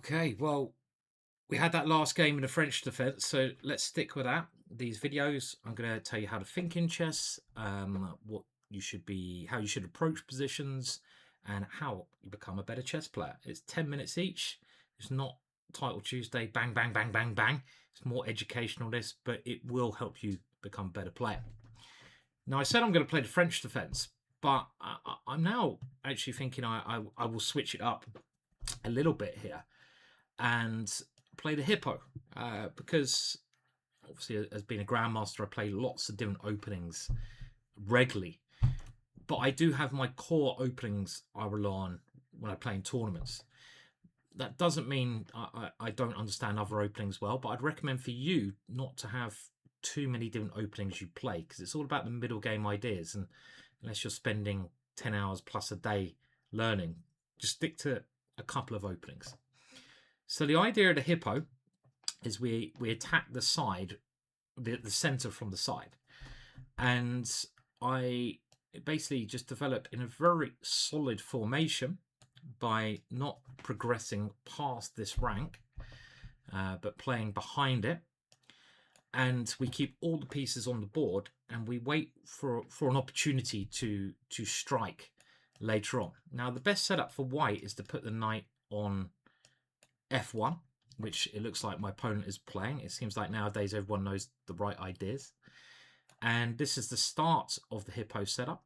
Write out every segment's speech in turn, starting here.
Okay, well, we had that last game in the French defense, so let's stick with that. These videos, I'm going to tell you how to think in chess, what you should be, how you should approach positions, and how you become a better chess player. It's 10 minutes each. It's not Title Tuesday, bang, bang, bang, bang, bang. It's more educational, this, but it will help you become a better player. Now, I said I'm going to play the French defense, but I'm now actually thinking I will switch it up a little bit here and play the hippo because obviously as being a grandmaster I play lots of different openings regularly, but I do have my core openings I rely on when I play in tournaments. That doesn't mean I don't understand other openings well, but I'd recommend for you not to have too many different openings you play, because it's all about the middle game ideas, and unless you're spending 10 hours plus a day learning, just stick to a couple of openings. So the idea of the hippo is we attack the side, the center from the side. And I basically just develop in a very solid formation by not progressing past this rank, but playing behind it. And we keep all the pieces on the board and we wait for an opportunity to strike later on. Now, the best setup for white is to put the knight on F1, which it looks like my opponent is playing. It seems like nowadays everyone knows the right ideas. And this is the start of the hippo setup.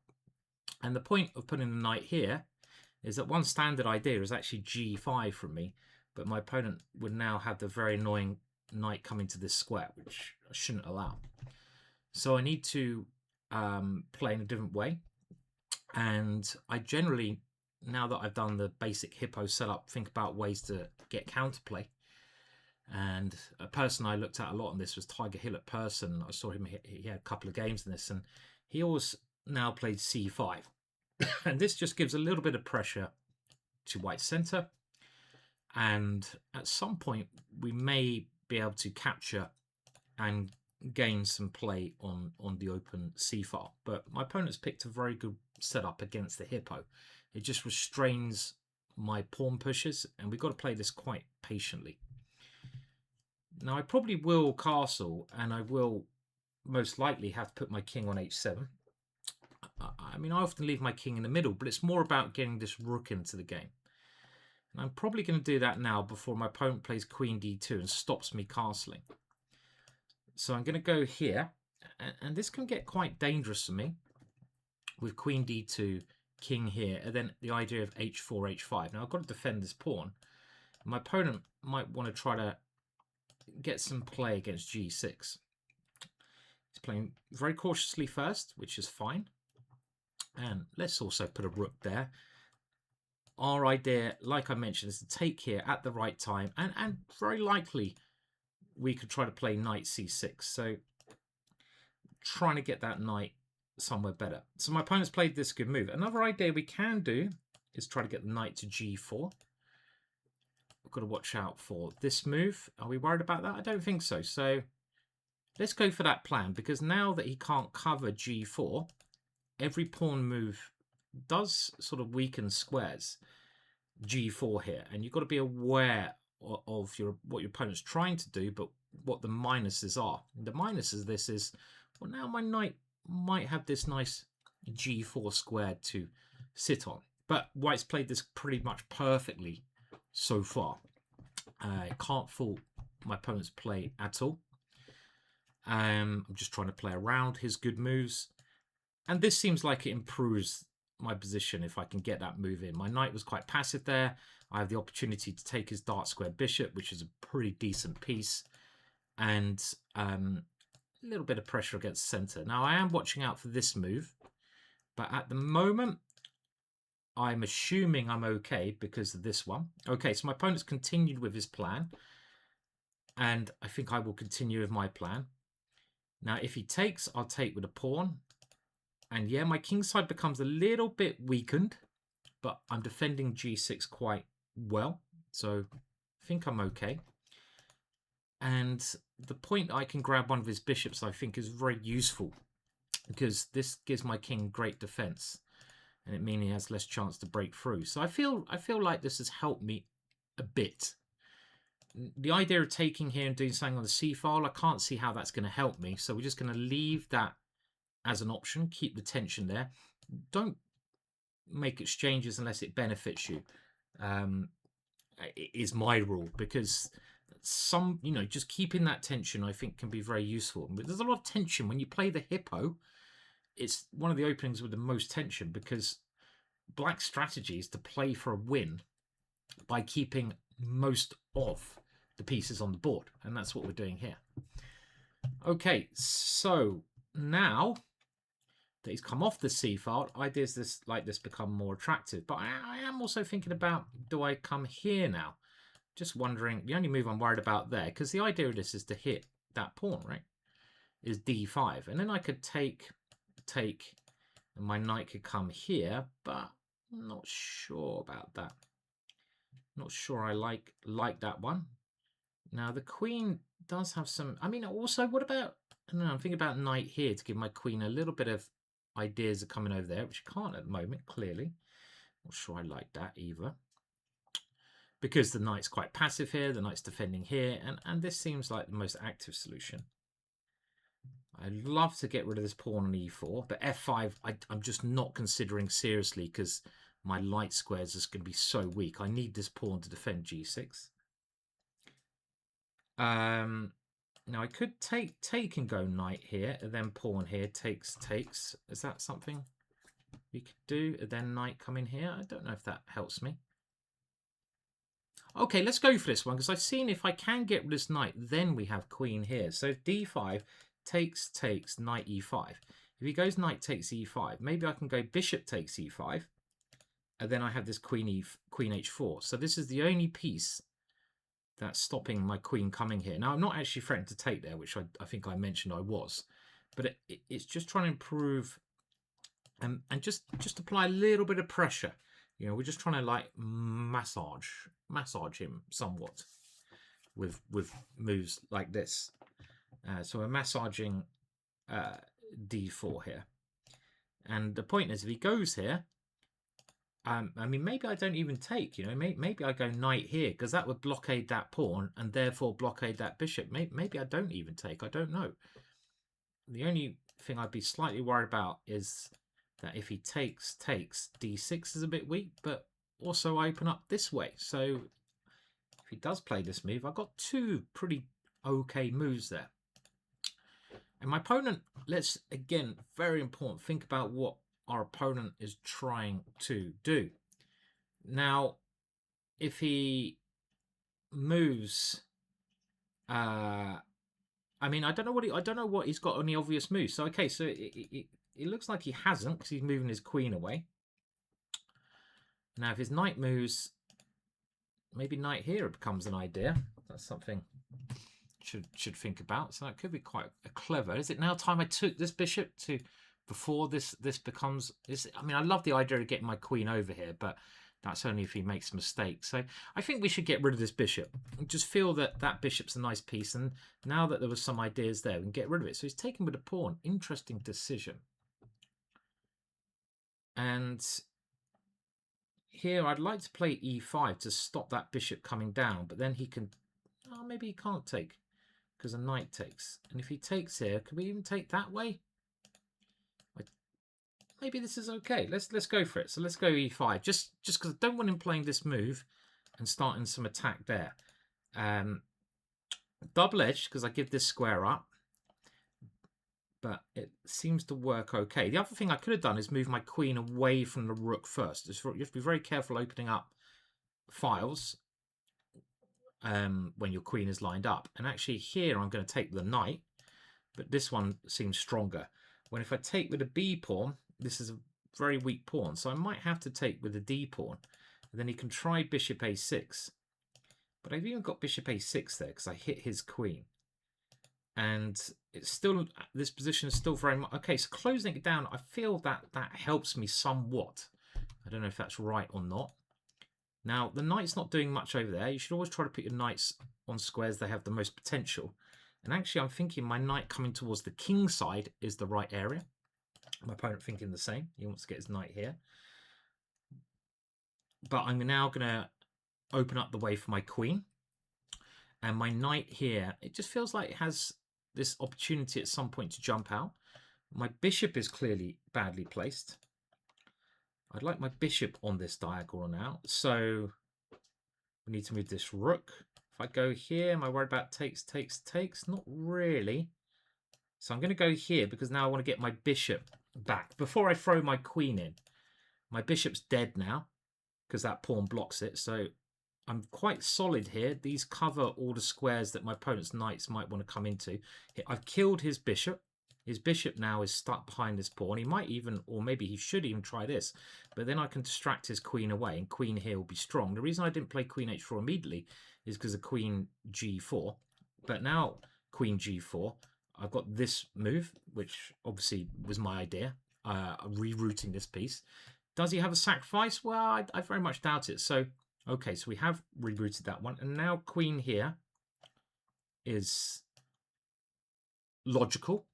And the point of putting the knight here is that one standard idea is actually G5 from me, but my opponent would now have the very annoying knight coming to this square, which I shouldn't allow. So I need to play in a different way. And I generally, now that I've done the basic hippo setup, think about ways to get counterplay. And a person I looked at a lot on this was Tiger Hill at Person. I saw him, he had a couple of games in this, and he always now played C5. And this just gives a little bit of pressure to white center. And at some point, we may be able to capture and gain some play on the open C file. But my opponent's picked a very good setup against the hippo. It just restrains my pawn pushes, and we've got to play this quite patiently. Now, I probably will castle, and I will most likely have to put my king on H7. I mean, I often leave my king in the middle, but it's more about getting this rook into the game. And I'm probably going to do that now before my opponent plays queen d2 and stops me castling. So I'm going to go here, and this can get quite dangerous for me with queen d2, king here, and then the idea of h4, h5. Now I've got to defend this pawn. My opponent might want to try to get some play against g6. He's playing very cautiously first, which is fine. And let's also put a rook there. Our idea, like I mentioned, is to take here at the right time, and very likely we could try to play knight c6. So trying to get that knight somewhere better. So my opponent's played this good move. Another idea we can do is try to get the knight to g4. We've got to watch out for this move. Are we worried about that? I don't think so. So let's go for that plan, because now that he can't cover g4, every pawn move does sort of weaken squares g4 here, and you've got to be aware of what your opponent's trying to do, but what the minuses are. The minuses of this is, well, now my knight might have this nice g4 squared to sit on, but white's played this pretty much perfectly so far. I can't fault my opponent's play at all. I'm just trying to play around his good moves, and this seems like it improves my position if I can get that move in. My knight was quite passive there. I have the opportunity to take his dark square bishop, which is a pretty decent piece, and a little bit of pressure against center. Now I am watching out for this move, but at the moment I'm assuming I'm okay because of this one. Okay, so my opponent's continued with his plan, and I think I will continue with my plan. Now if he takes, I'll take with a pawn. And yeah, my king side becomes a little bit weakened, but I'm defending g6 quite well, so I think I'm okay. And the point I can grab one of his bishops, I think, is very useful, because this gives my king great defense, and it means he has less chance to break through. So I feel like this has helped me a bit. The idea of taking here and doing something on the c file, I can't see how that's going to help me. So we're just going to leave that as an option. Keep the tension there. Don't make exchanges unless it benefits you. Is my rule, because some, just keeping that tension, I think, can be very useful. But there's a lot of tension when you play the hippo. It's one of the openings with the most tension, because black's strategy is to play for a win by keeping most of the pieces on the board, and that's what we're doing here. Okay, so now that he's come off the c file, ideas like this become more attractive. But I am also thinking about, do I come here now? Just wondering. The only move I'm worried about there, because the idea of this is to hit that pawn, right, is d5, and then I could take, and my knight could come here, but I'm not sure about that. Not sure I like that one. Now the queen does have some. I mean, also, what about? I don't know. I'm thinking about knight here to give my queen a little bit of ideas of coming over there, which I can't at the moment. Clearly, not sure I like that either, because the knight's quite passive here. The knight's defending here, and this seems like the most active solution. I'd love to get rid of this pawn on e4, but f5 I'm just not considering seriously, because my light squares is going to be so weak. I need this pawn to defend g6. Now I could take and go knight here, and then pawn here, takes. Is that something we could do? And then knight come in here. I don't know if that helps me. Okay, let's go for this one, because I've seen if I can get rid of this knight, then we have queen here. So d5, takes, knight e5. If he goes knight takes e5, maybe I can go bishop takes e5, and then I have this queen h4. So this is the only piece that's stopping my queen coming here. Now, I'm not actually threatened to take there, which I think I mentioned I was, but it's just trying to improve and just apply a little bit of pressure. We're just trying to like massage him somewhat with moves like this. So we're massaging d4 here, and the point is, if he goes here, I mean, maybe I don't even take. Maybe I go knight here, because that would blockade that pawn and therefore blockade that bishop. Maybe I don't even take. I don't know. The only thing I'd be slightly worried about is that if he takes, d6 is a bit weak, but also I open up this way. So if he does play this move, I've got two pretty okay moves there. And my opponent, let's, again, very important, think about what our opponent is trying to do. Now, if he moves, I mean, I don't know what he's got on the obvious moves. So okay, so it looks like he hasn't, because he's moving his queen away. Now, if his knight moves, maybe knight here becomes an idea. That's something should think about. So that could be quite clever. Is it now time I took this bishop to before this becomes? I mean, I love the idea of getting my queen over here, but that's only if he makes mistakes. So I think we should get rid of this bishop. I just feel that bishop's a nice piece, and now that there was some ideas there, we can get rid of it. So he's taken with a pawn. Interesting decision. And here I'd like to play e5 to stop that bishop coming down, but then he can, maybe he can't take, because a knight takes. And if he takes here, can we even take that way? Maybe this is okay. Let's go for it. So let's go e5, just because I don't want him playing this move and starting some attack there. Double-edged, because I give this square up, but it seems to work okay. The other thing I could have done is move my queen away from the rook first. You have to be very careful opening up files when your queen is lined up. And actually here I'm going to take the knight, but this one seems stronger. When if I take with a b pawn, this is a very weak pawn, so I might have to take with a d pawn. And then he can try bishop a6. But I've even got bishop a6 there because I hit his queen. And it's still, this position is still very much... Okay, so closing it down, I feel that helps me somewhat. I don't know if that's right or not. Now, the knight's not doing much over there. You should always try to put your knights on squares that have the most potential. And actually, I'm thinking my knight coming towards the king side is the right area. My opponent thinking the same. He wants to get his knight here. But I'm now going to open up the way for my queen. And my knight here, it just feels like it has this opportunity at some point to jump out. My bishop is clearly badly placed. I'd like my bishop on this diagonal now. So we need to move this rook. If I go here, am I worried about takes, takes, takes? Not really. So I'm going to go here because now I want to get my bishop back before I throw my queen in. My bishop's dead now because that pawn blocks it. So I'm quite solid here. These cover all the squares that my opponent's knights might want to come into. I've killed his bishop. His bishop now is stuck behind this pawn. He might even, or maybe he should even try this. But then I can distract his queen away, and queen here will be strong. The reason I didn't play queen h4 immediately is because of queen g4. But now queen g4, I've got this move, which obviously was my idea, rerouting this piece. Does he have a sacrifice? Well, I very much doubt it. So, okay, so we have rerouted that one. And now queen here is logical.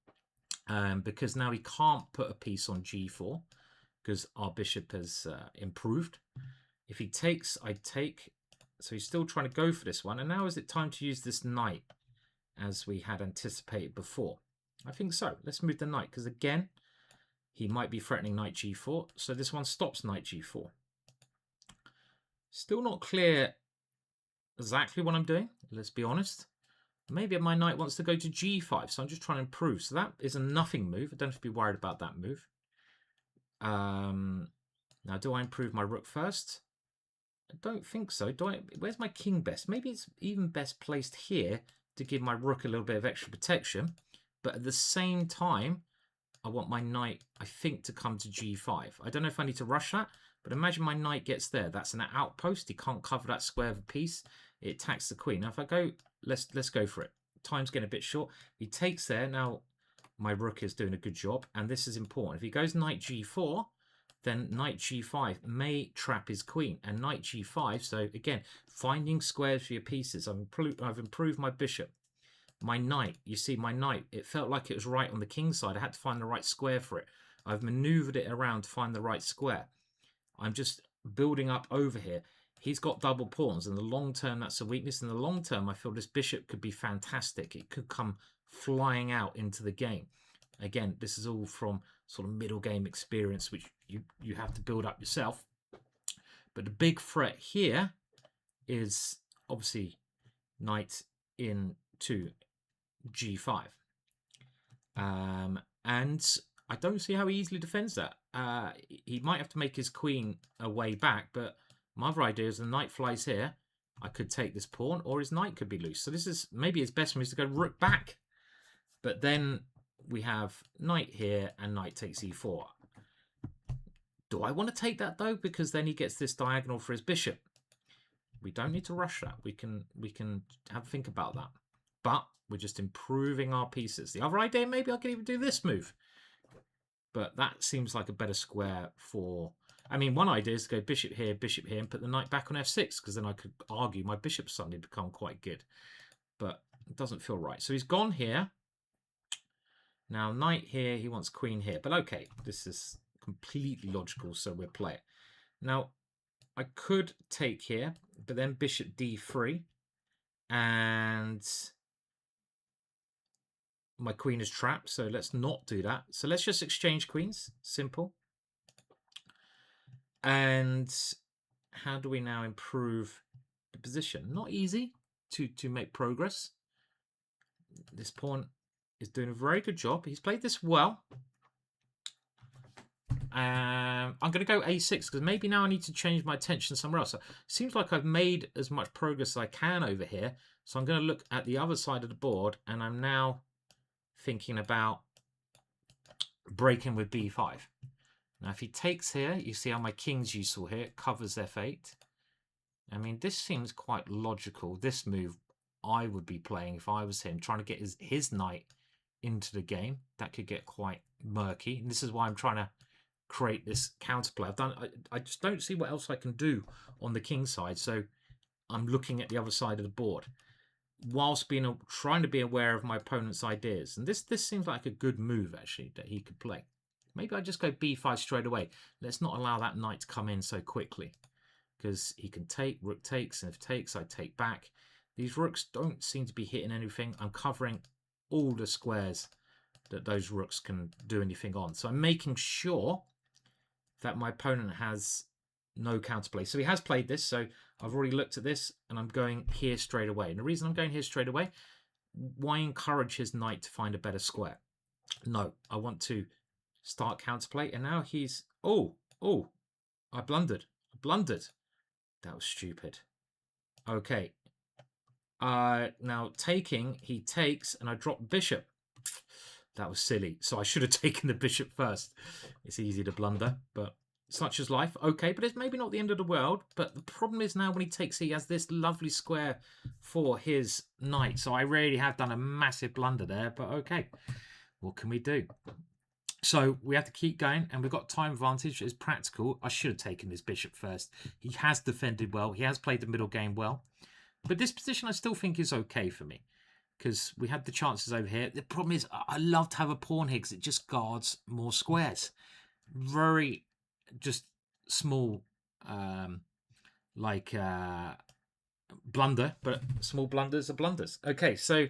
Because now he can't put a piece on g4 because our bishop has improved. If he takes, I take. So he's still trying to go for this one. And now is it time to use this knight as we had anticipated before? I think so. Let's move the knight because, again, he might be threatening knight g4. So this one stops knight g4. Still not clear exactly what I'm doing. Let's be honest. Maybe my knight wants to go to g5, so I'm just trying to improve. So that is a nothing move. I don't have to be worried about that move. Now, do I improve my rook first? I don't think so. Where's my king best? Maybe it's even best placed here to give my rook a little bit of extra protection. But at the same time, I want my knight, I think, to come to g5. I don't know if I need to rush that, but imagine my knight gets there. That's an outpost. He can't cover that square of a piece. It attacks the queen. Now, if I go... Let's go for it. Time's getting a bit short. He takes there. Now, my rook is doing a good job, and this is important. If he goes knight g4, then knight g5 may trap his queen, and knight g5. So, again, finding squares for your pieces. I've improved my bishop. My knight, you see my knight, it felt like it was right on the king side. I had to find the right square for it. I've maneuvered it around to find the right square. I'm just building up over here. He's got double pawns. In the long term, that's a weakness. In the long term, I feel this bishop could be fantastic. It could come flying out into the game. Again, this is all from sort of middle game experience, which you have to build up yourself. But the big threat here is obviously knight into g5. And I don't see how he easily defends that. He might have to make his queen a way back, but my other idea is the knight flies here. I could take this pawn, or his knight could be loose. So this is maybe his best move is to go rook back. But then we have knight here, and knight takes e4. Do I want to take that, though? Because then he gets this diagonal for his bishop. We don't need to rush that. We can have a think about that. But we're just improving our pieces. The other idea, maybe I could even do this move. But that seems like a better square for... I mean, one idea is to go bishop here, and put the knight back on f6, because then I could argue my bishop's suddenly become quite good. But it doesn't feel right. So he's gone here. Now, knight here, he wants queen here. But okay, this is completely logical, so we'll play it. Now, I could take here, but then bishop d3. And my queen is trapped, so let's not do that. So let's just exchange queens. Simple. And how do we now improve the position? Not easy to make progress. This pawn is doing a very good job. He's played this well. I'm going to go a6 because maybe now I need to change my attention somewhere else. So it seems like I've made as much progress as I can over here. So I'm going to look at the other side of the board, and I'm now thinking about breaking with b5. Now, if he takes here, you see how my king's useful here. It covers f8. I mean, this seems quite logical. This move I would be playing if I was him, trying to get his knight into the game. That could get quite murky. And this is why I'm trying to create this counterplay. I just don't see what else I can do on the king side. So I'm looking at the other side of the board, whilst trying to be aware of my opponent's ideas. And this seems like a good move, actually, that he could play. Maybe I just go b5 straight away. Let's not allow that knight to come in so quickly, because he can take, rook takes, and if takes, I take back. These rooks don't seem to be hitting anything. I'm covering all the squares that those rooks can do anything on. So I'm making sure that my opponent has no counterplay. So he has played this, so I've already looked at this, and I'm going here straight away. And the reason I'm going here straight away, why encourage his knight to find a better square? No, I want to start counterplay, and now he's... Oh, I blundered. That was stupid. Okay. Now taking, he takes, and I drop bishop. That was silly. So I should have taken the bishop first. It's easy to blunder, but such is life. Okay, but it's maybe not the end of the world. But the problem is now when he takes, he has this lovely square for his knight. So I really have done a massive blunder there, but okay. What can we do? So we have to keep going, and we've got time advantage. It's practical. I should have taken this bishop first. He has defended well. He has played the middle game well. But this position I still think is okay for me, because we had the chances over here. The problem is I love to have a pawn here because it just guards more squares. Very just small, blunder, but small blunders are blunders. Okay, so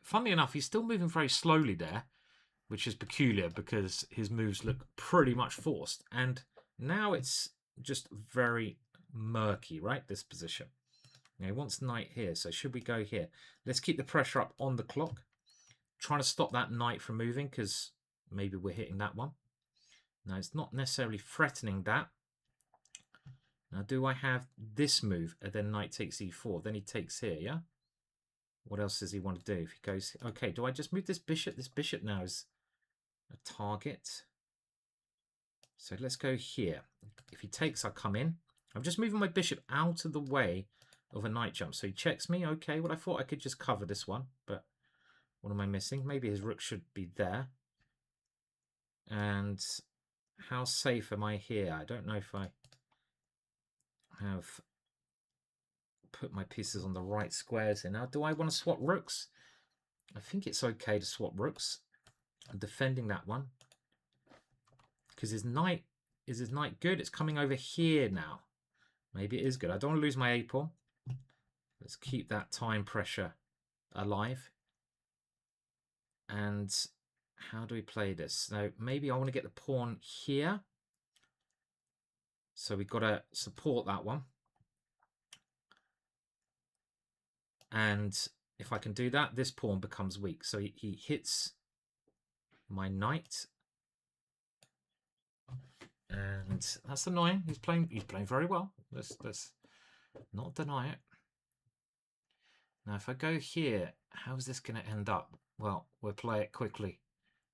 funnily enough, he's still moving very slowly there, which is peculiar because his moves look pretty much forced. And now it's just very murky, right, this position. Now he wants knight here, so should we go here? Let's keep the pressure up on the clock. Trying to stop that knight from moving because maybe we're hitting that one. Now it's not necessarily threatening that. Now do I have this move and then knight takes e4? Then he takes here, yeah? What else does he want to do? If he goes... Okay, do I just move this bishop? This bishop now is a target. So let's go here. If he takes, I come in. I'm just moving my bishop out of the way of a knight jump. So he checks me. Okay, well, I thought I could just cover this one, but what am I missing? Maybe his rook should be there. And how safe am I here? I don't know if I have put my pieces on the right squares here. Now, do I want to swap rooks? I think it's okay to swap rooks. I'm defending that one because his knight... Is his knight good? It's coming over here now. Maybe it is good. I don't want to lose my a-pawn. Let's keep that time pressure alive. And how do we play this? So maybe I want to get the pawn here. So we've got to support that one. And if I can do that, this pawn becomes weak. So he hits my knight. And that's annoying. He's playing very well. Let's not deny it. Now, if I go here, how is this going to end up? Well, we'll play it quickly.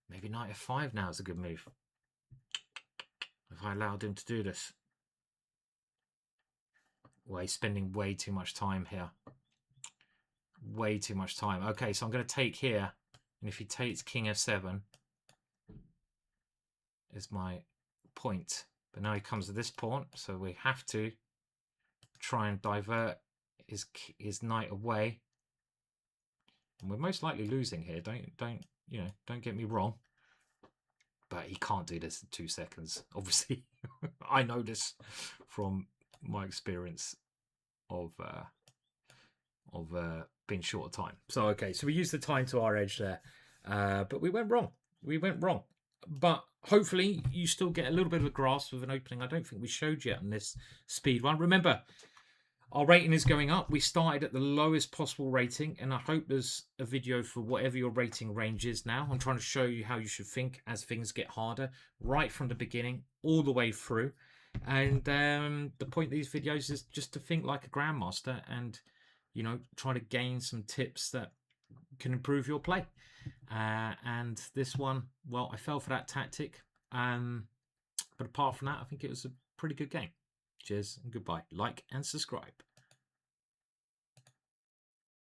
Maybe knight f5 now is a good move. If I allowed him to do this. Well, he's spending way too much time here. Way too much time. Okay, so I'm going to take here. And if he takes king f7, is my point. But now he comes to this pawn, so we have to try and divert his knight away. And we're most likely losing here. Don't get me wrong. But he can't do this in 2 seconds. Obviously, I know this from my experience of being short of time. So okay, so we used the time to our edge there, but we went wrong. But hopefully you still get a little bit of a grasp of an opening. I don't think we showed yet on this speed one. Remember, our rating is going up. We started at the lowest possible rating, and I hope there's a video for whatever your rating range is now. I'm trying to show you how you should think as things get harder, right from the beginning, all the way through. And the point of these videos is just to think like a grandmaster and, try to gain some tips that can improve your play. And this one, well, I fell for that tactic. But apart from that, I think it was a pretty good game. Cheers and goodbye. Like and subscribe.